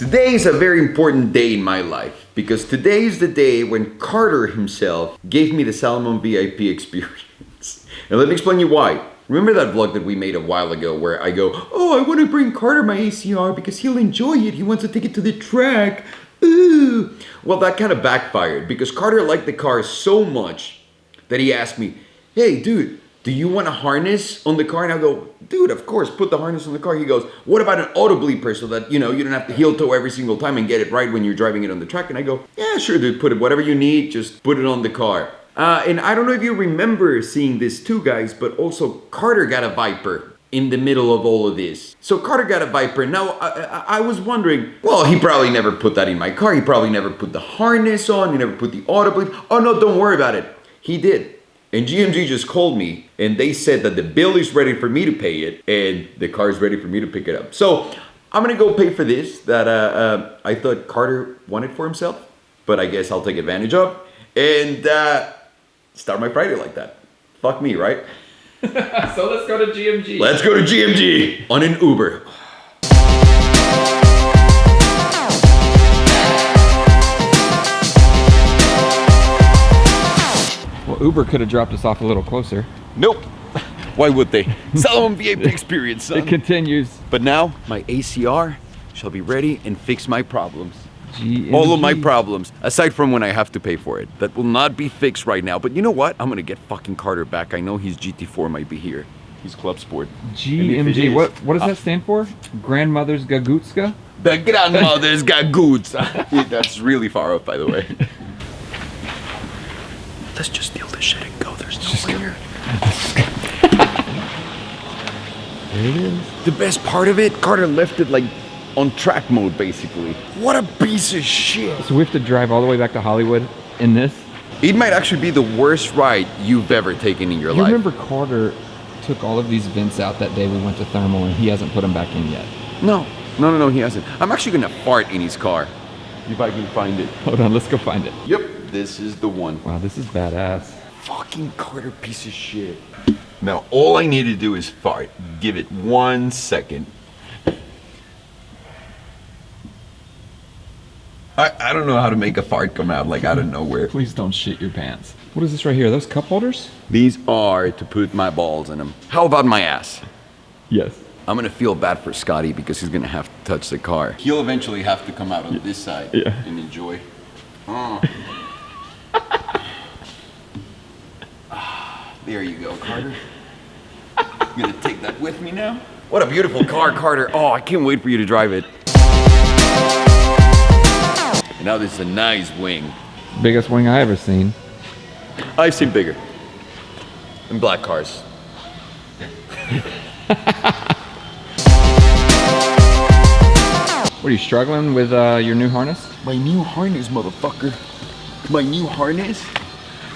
Today is a very important day in my life because today is the day when Carter himself gave me the Salomon VIP experience. And let me explain you why. Remember that vlog that we made a while ago where I go, oh, I want to bring Carter my ACR because he'll enjoy it. He wants to take it to the track. Ooh. Well, that kind of backfired because Carter liked the car so much that he asked me, hey, dude, do you want a harness on the car? And I go, dude, of course, put the harness on the car. He goes, what about an auto bleeper so that, you don't have to heel toe every single time and get it right when you're driving it on the track? And I go, yeah, sure, dude, put it, whatever you need, just put it on the car. And I don't know if you remember seeing this too, guys, but also Carter got a Viper in the middle of all of this. So Carter got a Viper. Now, I was wondering, well, he probably never put that in my car. He probably never put the harness on. He never put the auto bleep. Oh, no, don't worry about it. He did. And GMG just called me and they said that the bill is ready for me to pay it and the car is ready for me to pick it up. So I'm gonna go pay for this that I thought Carter wanted for himself, but I guess I'll take advantage of and start my Friday like that. Fuck me, right? So let's go to GMG. Let's go to GMG on an Uber. Uber could have dropped us off a little closer. Nope. Why would they? Salomon VIP experience, son. It continues. But now, my ACR shall be ready and fix my problems. GMG. All of my problems, aside from when I have to pay for it. That will not be fixed right now. But you know what? I'm gonna get fucking Carter back. I know his GT4 might be here. He's Club Sport. GMG. What does that stand for? Grandmother's Gagutska? The grandmother's Gagutska. That's really far off, by the way. Let's just steal this shit and go. There's no here. There it is. The best part of it, Carter left it like on track mode, basically. What a piece of shit. So we have to drive all the way back to Hollywood in this? It might actually be the worst ride you've ever taken in your life. You remember Carter took all of these vents out that day we went to Thermal and he hasn't put them back in yet? No, he hasn't. I'm actually gonna fart in his car. If I can find it. Hold on, let's go find it. Yep, this is the one. Wow, this is badass. Fucking Carter piece of shit. Now, all I need to do is fart. Give it 1 second. I don't know how to make a fart come out like out of nowhere. Please don't shit your pants. What is this right here? Are those cup holders? These are to put my balls in them. How about my ass? Yes. I'm gonna feel bad for Scotty because he's gonna have to touch the car. He'll eventually have to come out on this side and enjoy. Oh. There you go, Carter. I'm gonna take that with me now. What a beautiful car, Carter. Oh, I can't wait for you to drive it. And now this is a nice wing. Biggest wing I ever seen. I've seen bigger. In black cars. What, are you struggling with your new harness? My new harness, motherfucker. My new harness?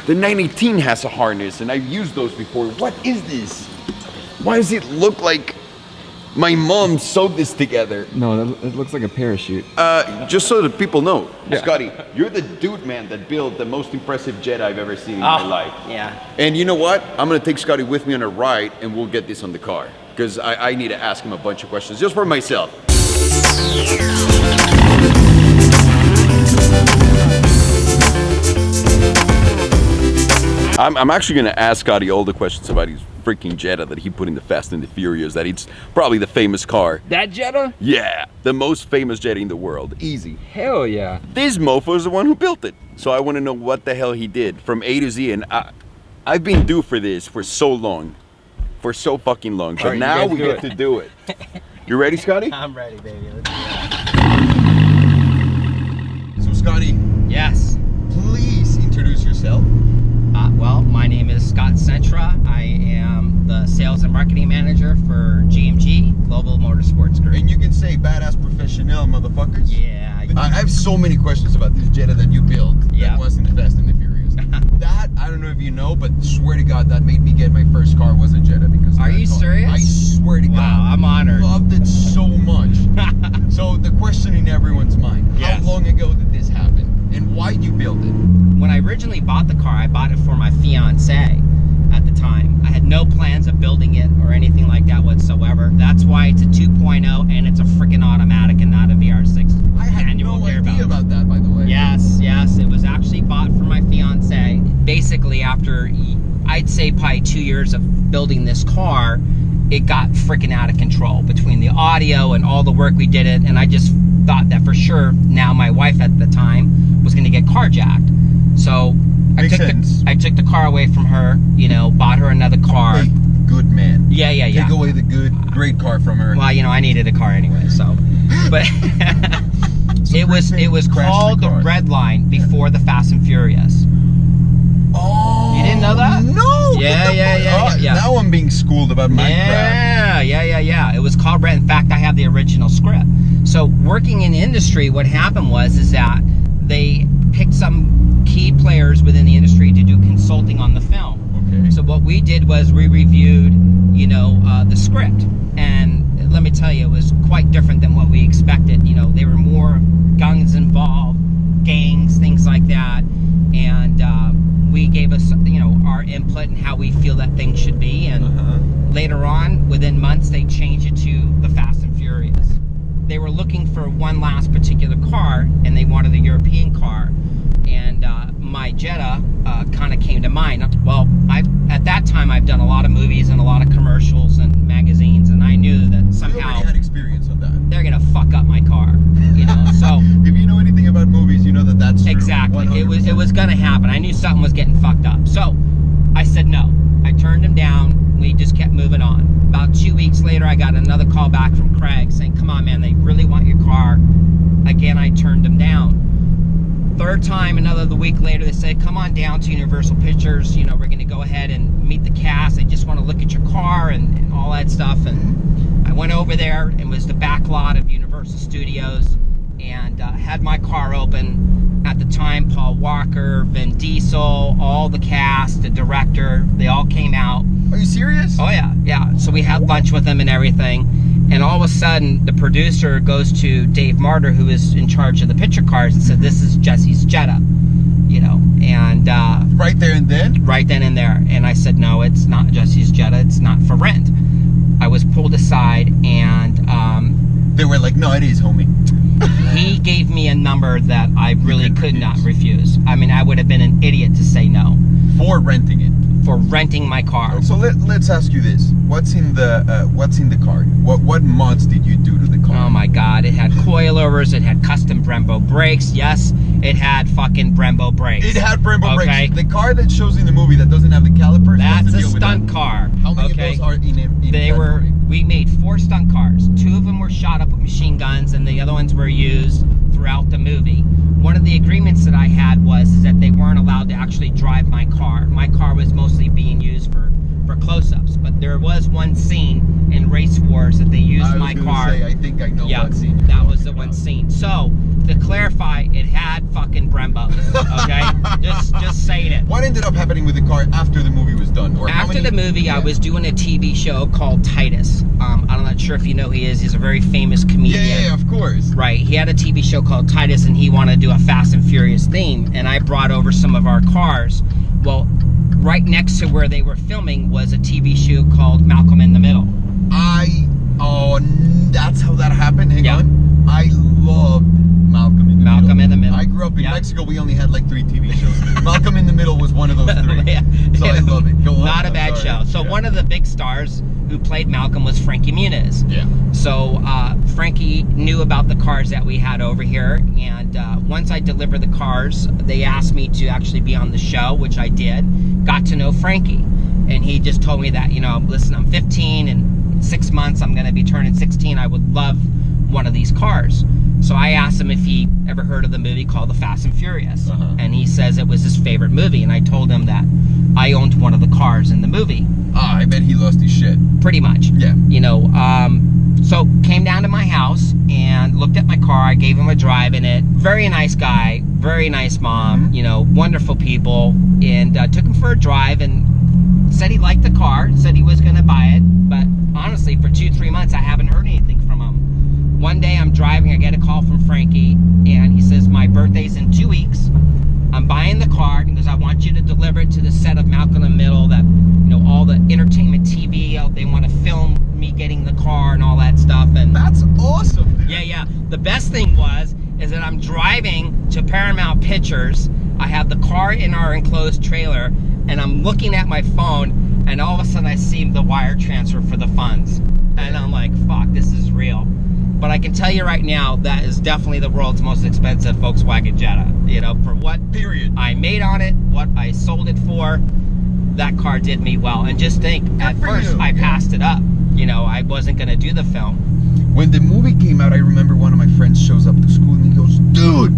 The 918 has a harness and I've used those before. What is this? Why does it look like my mom sewed this together? No, it looks like a parachute. Just so that people know, Yeah. Scotty, you're the dude, man, that built the most impressive Jetta I've ever seen in my life. Yeah. And you know what? I'm gonna take Scotty with me on a ride and we'll get this on the car. Because I need to ask him a bunch of questions just for myself. I'm actually gonna ask Scotty all the questions about his freaking Jetta that he put in the Fast and the Furious, that it's probably the famous car. That Jetta? Yeah, the most famous Jetta in the world, easy. Hell yeah. This mofo is the one who built it. So I wanna know what the hell he did from A to Z, and I've been due for this for so long. For so fucking long, but now we get to do it. You ready, Scotty? I'm ready, baby. Let's do So Scotty, Yes. please introduce yourself. Well, my name is Scott Centra. I am the sales and marketing manager for GMG, Global Motorsports Group. And you can say badass professional, motherfuckers. Yeah. I have so many questions about this Jetta that you built Yeah. that wasn't the Fast and the Furious. That, I don't know if you know, but swear to God, that made me get my first car was a Jetta because of Are that you car. serious? I swear to God. Wow, I'm honored. Loved it so much. So the question in everyone's mind, Yes. how long ago did this happen? And why you built it? When I originally bought the car, I bought it for my fiance at the time. I had no plans of building it or anything like that whatsoever. That's why it's a 2.0 and it's a freaking automatic and not a VR6. I basically after, I'd say probably 2 years of building this car, it got freaking out of control between the audio and all the work we did it. And I just thought that for sure now my wife at the time was going to get carjacked. So I took the car away from her, you know, bought her another car. Hey, good man. Yeah. Take away the great car from her. Well, you know, I needed a car anyway, so. But it was called the Red Line before the Fast and Furious. Oh, you didn't know that? No. Yeah. Now I'm being schooled about my crap. Yeah. It was called Red. In fact, I have the original script. So working in the industry, what happened was that they picked some key players within the industry to do consulting on the film. Okay. So what we did was we reviewed, you know, the script, and let me tell you, it was quite different than what we expected. You know, there were more guns involved, gangs, things like that, and we gave us, you know, our input and how we feel that thing should be, and later on, within months, they changed it to the Fast and Furious. They were looking for one last particular car, and they wanted a European car, and my Jetta kind of came to mind. Well, at that time I've done a lot of movies and a lot of commercials and magazines, and I knew that somehow you already had experience on that. They're gonna fuck up my car, you know. So if you know anything about movies, you know that that's true. Exactly. 100%. It was gonna happen. I knew something was getting fucked up. So I said no. I turned him down. We just kept moving on. About 2 weeks later, I got another call back from Craig saying, "Come on, man, they really want your car." Again, I turned him down. Third time, the week later, they said, "Come on down to Universal Pictures. You know, we're going to go ahead and meet the cast. They just want to look at your car and all that stuff." And I went over there and was the back lot of Universal Studios, and had my car open. At the time, Paul Walker, Vin Diesel, all the cast, the director, they all came out. Are you serious? Oh yeah. So we had lunch with them and everything. And all of a sudden, the producer goes to Dave Martyr, who is in charge of the picture cars, and said, "This is Jesse's Jetta," you know, and right there and then? Right then and there. And I said, "No, it's not Jesse's Jetta. It's not for rent." I was pulled aside, and they were like, "No, it is, homie." He gave me a number that I really could not refuse. I mean, I would have been an idiot to say no. For renting it. For renting my car. So let's ask you this: what's in the car? What mods did you do to the car? Oh my God! It had coilovers. It had custom Brembo brakes. Yes, it had fucking Brembo brakes. It had Brembo okay. brakes. The car that shows in the movie that doesn't have the calipers. That's a stunt car. How many of those are in They were. We made 4 stunt cars. 2 of them were shot up with machine guns, and the other ones were used throughout the movie. One of the agreements that I had was that they weren't allowed to actually drive my car. My car was mostly being used for close-ups, but there was one scene in Race Wars that they used my car. I think I know what scene. That was the one scene. So to clarify, it had fucking Brembos. Okay, just saying it. What ended up happening with the car after the movie was done? Or after the movie, I was doing a TV show called Titus. I'm not sure if you know who he is. He's a very famous comedian. Yeah, of course. Right. He had a TV show called Titus, and he wanted to do a Fast and Furious theme, and I brought over some of our cars. Well, right next to where they were filming was a TV show called Malcolm in the Middle. That's how that happened? Hang on. I loved Malcolm in the Middle. Malcolm in the Middle. I grew up in Mexico. We only had like 3 TV shows. Malcolm in the Middle was one of those 3. So I love it. Go on. Not a bad show. So one of the big stars who played Malcolm was Frankie Muniz. Yeah. So Frankie knew about the cars that we had over here, and once I delivered the cars, they asked me to actually be on the show, which I did. Got to know Frankie, and he just told me that, you know, listen, I'm 15, and in 6 months I'm going to be turning 16. I would love one of these cars. So I asked him if he ever heard of the movie called The Fast and Furious, and he says it was his favorite movie, and I told him that I owned one of the cars in the movie. I bet he lost his shit. Pretty much. Yeah. You know, so came down to my house and looked at my car. I gave him a drive in it. Very nice guy, very nice mom, you know, wonderful people, and took him for a drive and said he liked the car, said he was going to buy it, but honestly, for 2-3 months, I haven't heard anything from him. One day I'm driving, I get a call from Frankie, and he says, "My birthday's in 2 weeks. I'm buying the car because I want you to deliver it to the set of Malcolm in the Middle, that, you know, all the entertainment TV, they want to film me getting the car and all that stuff." And that's awesome, dude. Yeah. The best thing is that I'm driving to Paramount Pictures, I have the car in our enclosed trailer, and I'm looking at my phone, and all of a sudden I see the wire transfer for the funds. And I'm like, fuck, this is real. But I can tell you right now, that is definitely the world's most expensive Volkswagen Jetta. You know, for what I made on it, what I sold it for, that car did me well. And just think, at first I passed it up. You know, I wasn't gonna do the film. When the movie came out, I remember one of my friends shows up to school and he goes, dude,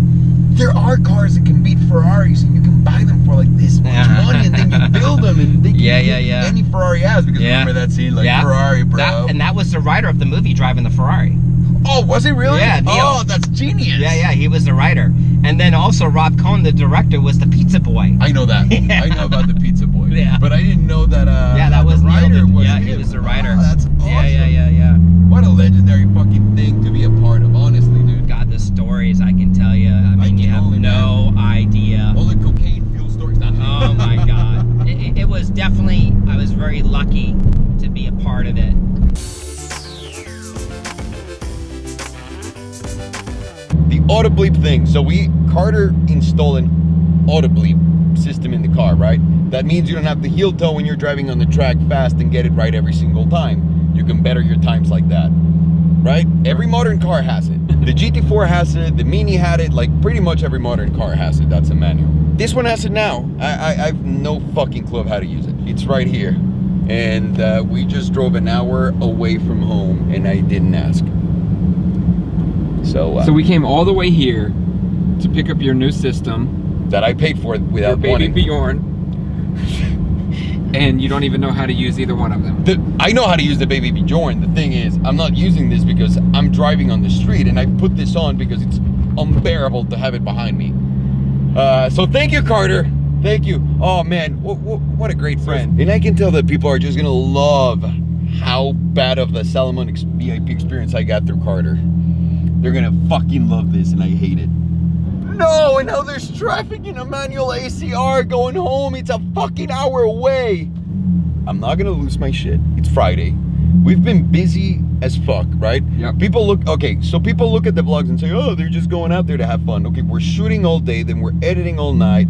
there are cars that can beat Ferraris and you can buy them for like this much money and then you build them and they can beat any Ferrari has. Because remember that scene, like Ferrari, bro. And that was the writer of the movie driving the Ferrari. Oh, was he really? Yeah, Neil. Oh, that's genius. Yeah, he was the writer. And then also Rob Cohn, the director, was the pizza boy. I know that. I know about the pizza boy. Yeah. But I didn't know that that was the writer Neil. was Yeah, him. he was the writer. Oh, that's awesome. Yeah. What a legendary fucking thing to be a part of, honestly, dude. God, the stories I can tell you. I mean, you have no idea. All the cocaine fuel stories. Oh my God. It was definitely, I was very lucky to be a part of it. The auto bleep thing. So Carter installed an auto bleep system in the car, right? That means you don't have to heel toe when you're driving on the track fast and get it right every single time. You can better your times like that, right? Every modern car has it. The GT4 has it, the Mini had it, like pretty much every modern car has it. That's a manual. This one has it now. I have no fucking clue of how to use it. It's right here. And we just drove an hour away from home and I didn't ask. So we came all the way here to pick up your new system that I paid for without your wanting. baby Bjorn, and you don't even know how to use either one of them. I know how to use the baby Bjorn. The thing is, I'm not using this because I'm driving on the street, and I put this on because it's unbearable to have it behind me. So thank you, Carter. Thank you. Oh man, what a great friend. And I can tell that people are just gonna love how bad of the Salomon VIP experience I got through Carter. They're gonna fucking love this, and I hate it. No, and now there's traffic in a manual ACR going home. It's a fucking hour away. I'm not gonna lose my shit. It's Friday. We've been busy as fuck, right? Yep. People look at the vlogs and say, oh, they're just going out there to have fun. Okay, we're shooting all day, then we're editing all night,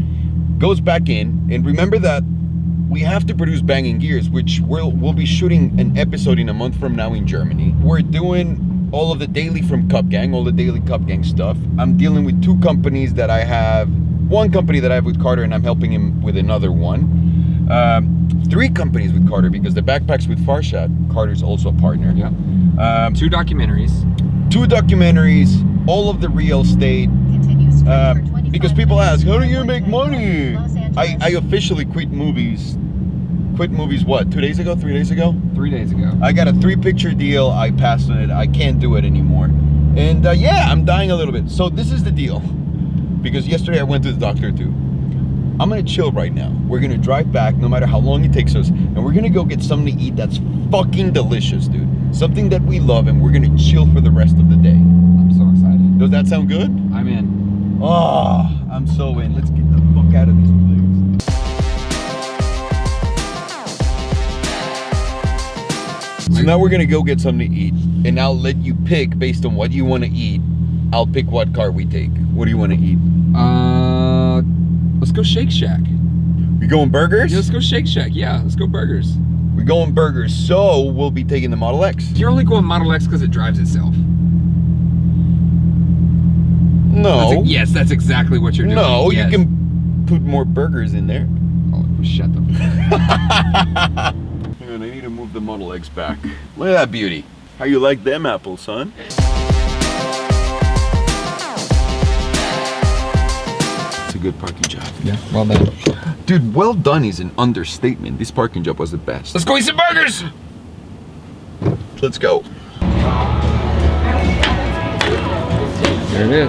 goes back in, and remember that we have to produce Banging Gears, which we'll be shooting an episode in a month from now in Germany. We're doing all of the daily from Cup Gang, all the daily Cup Gang stuff. I'm dealing with two companies that I have. One company that I have with Carter, and I'm helping him with another one. 3 companies with Carter, because the backpacks with Farshad, Carter's also a partner. Yeah. 2 documentaries. 2 documentaries, all of the real estate. Because people ask, how do you make money? I officially quit movies. Quit movies what, 2 days ago, 3 days ago? 3 days ago. I got a 3-picture deal, I passed on it, I can't do it anymore. And yeah, I'm dying a little bit. So this is the deal. Because yesterday I went to the doctor too. I'm gonna chill right now. We're gonna drive back no matter how long it takes us, and we're gonna go get something to eat that's fucking delicious, dude. Something that we love, and we're gonna chill for the rest of the day. I'm so excited. Does that sound good? I'm in. Oh, I'm so in. Let's get the fuck out of this place. So now we're gonna go get something to eat, and I'll let you pick based on what you want to eat. I'll pick what car we take. What do you want to eat? Let's go Shake Shack. We going burgers? Yeah, let's go Shake Shack. Yeah, let's go burgers. We're going burgers, so we'll be taking the Model X. You're only going Model X because it drives itself. No. Yes, that's exactly what you're doing. No, yes. You can put more burgers in there. Oh, shut the fuck up. Hang on, I need to move the Model X back. Look at that beauty. How you like them apples, son? It's a good parking job. Yeah, well done. Dude, well done is an understatement. This parking job was the best. Let's go eat some burgers! Let's go. There it is.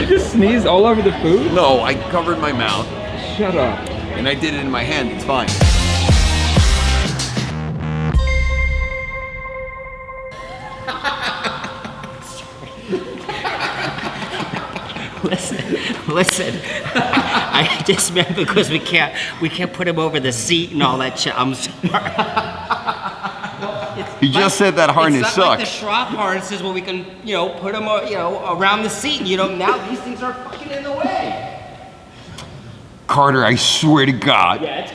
You just sneezed all over the food? No, I covered my mouth. Shut up. And I did it in my hand. It's fine. Listen. I just meant because we can't put him over the seat and all that shit. I'm sorry. He just said that harness it's not like the sucks. Schwab harnesses where we can, put them, around the seat. And now these things are fucking in the way. Carter, I swear to God. Yeah, it's